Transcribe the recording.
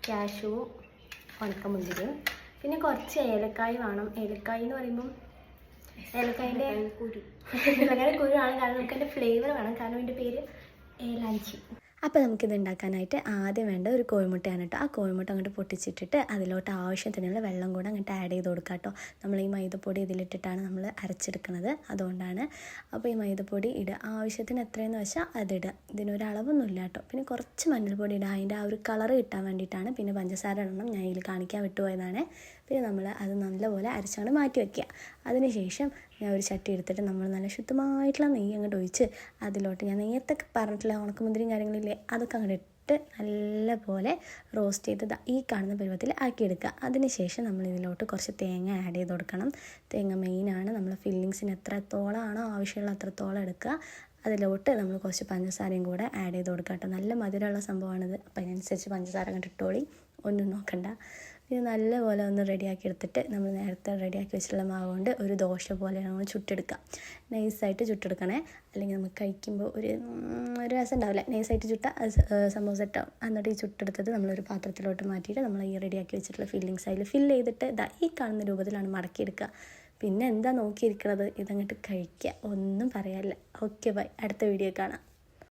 കാഷ്യൂവും ഉണക്കമുന്തിരിയും, പിന്നെ കുറച്ച് ഏലക്കായ് വേണം. ഏലക്കായ് എന്ന് പറയുമ്പം ഏലക്കായൻ്റെ കുരുവാണ്, കാരണം നമുക്ക് അതിൻ്റെ ഫ്ലേവർ വേണം, കാരണം അതിൻ്റെ പേര് ഏലാഞ്ചി. അപ്പോൾ നമുക്കിത് ഉണ്ടാക്കാനായിട്ട് ആദ്യം വേണ്ട ഒരു കോഴിമുട്ടയാണ് കേട്ടോ. ആ കോഴിമുട്ട അങ്ങോട്ട് പൊട്ടിച്ചിട്ടിട്ട് അതിലോട്ട് ആവശ്യത്തിനുള്ള വെള്ളം കൂടെ അങ്ങോട്ട് ആഡ് ചെയ്ത് കൊടുക്കുക കേട്ടോ. നമ്മൾ ഈ മൈദപ്പൊടി ഇതിലിട്ടിട്ടാണ് നമ്മൾ അരച്ചെടുക്കുന്നത്, അതുകൊണ്ടാണ്. അപ്പോൾ ഈ മൈദപ്പൊടി ഇടുക, ആവശ്യത്തിന് എത്രയെന്ന് വെച്ചാൽ അതിടുക. ഇതിനൊരളവൊന്നുമില്ല കേട്ടോ. പിന്നെ കുറച്ച് മഞ്ഞൾപ്പൊടി ഇടുക, അതിൻ്റെ ആ ഒരു കളറ് കിട്ടാൻ വേണ്ടിയിട്ടാണ്. പിന്നെ പഞ്ചസാര ഇടണം, ഞാൻ ഇതിൽ കാണിക്കാൻ വിട്ടുപോയതാണ്. പിന്നെ നമ്മൾ അത് നല്ലപോലെ അരച്ചാണ് മാറ്റി വയ്ക്കുക. അതിനുശേഷം ഞാൻ ഒരു ചട്ടി എടുത്തിട്ട് നമ്മൾ നല്ല ശുദ്ധമായിട്ടുള്ള നെയ്യ് അങ്ങോട്ട് ഒഴിച്ച് അതിലോട്ട് ഞാൻ നേരത്തെ പറഞ്ഞിട്ടുള്ള ഉണക്കമുന്തിരിയും കാര്യങ്ങളില്ലേ അതൊക്കെ അങ്ങോട്ട് ഇട്ട് നല്ലപോലെ റോസ്റ്റ് ചെയ്ത് ഈ കാണുന്ന പരുവത്തിൽ ആക്കിയെടുക്കുക. അതിനുശേഷം നമ്മൾ ഇതിലോട്ട് കുറച്ച് തേങ്ങ ആഡ് ചെയ്ത് കൊടുക്കണം. തേങ്ങ മെയിനാണ്. നമ്മൾ ഫില്ലിങ്സിന് എത്രത്തോളമാണോ ആവശ്യമുള്ള അത്രത്തോളം എടുക്കുക. അതിലോട്ട് നമ്മൾ കുറച്ച് പഞ്ചസാരയും കൂടെ ആഡ് ചെയ്ത് കൊടുക്കുക കേട്ടോ. നല്ല മധുരമുള്ള സംഭവമാണിത്. അപ്പോൾ അതിനനുസരിച്ച് പഞ്ചസാര അങ്ങോട്ട് ഇട്ടോളി, ഒന്നും നോക്കണ്ട. ഇത് നല്ലപോലെ ഒന്ന് റെഡിയാക്കി എടുത്തിട്ട് നമ്മൾ നേരത്തെ റെഡിയാക്കി വെച്ചിട്ടുള്ള മാവ് കൊണ്ട് ഒരു ദോശ പോലെ നമ്മൾ ചുട്ടെടുക്കുക. നൈസായിട്ട് ചുട്ടെടുക്കണേ, അല്ലെങ്കിൽ നമുക്ക് കഴിക്കുമ്പോൾ ഒരു രസം ഉണ്ടാവില്ല. നൈസായിട്ട് ചുട്ടാൽ സമോസ ഇട്ടാവും. എന്നിട്ട് ഈ ചുട്ടെടുത്തത് നമ്മളൊരു പാത്രത്തിലോട്ട് മാറ്റിയിട്ട് നമ്മൾ ഈ റെഡിയാക്കി വെച്ചിട്ടുള്ള ഫില്ലിങ്സ് അതിൽ ഫില്ല് ചെയ്തിട്ട് ഈ കാണുന്ന രൂപത്തിലാണ് മടക്കിയെടുക്കുക. പിന്നെ എന്താ നോക്കിയിരിക്കുന്നത്, ഇതങ്ങോട്ട് കഴിക്കുക, ഒന്നും പറയാനില്ല. ഓക്കെ ബൈ, അടുത്ത വീഡിയോ കാണാം.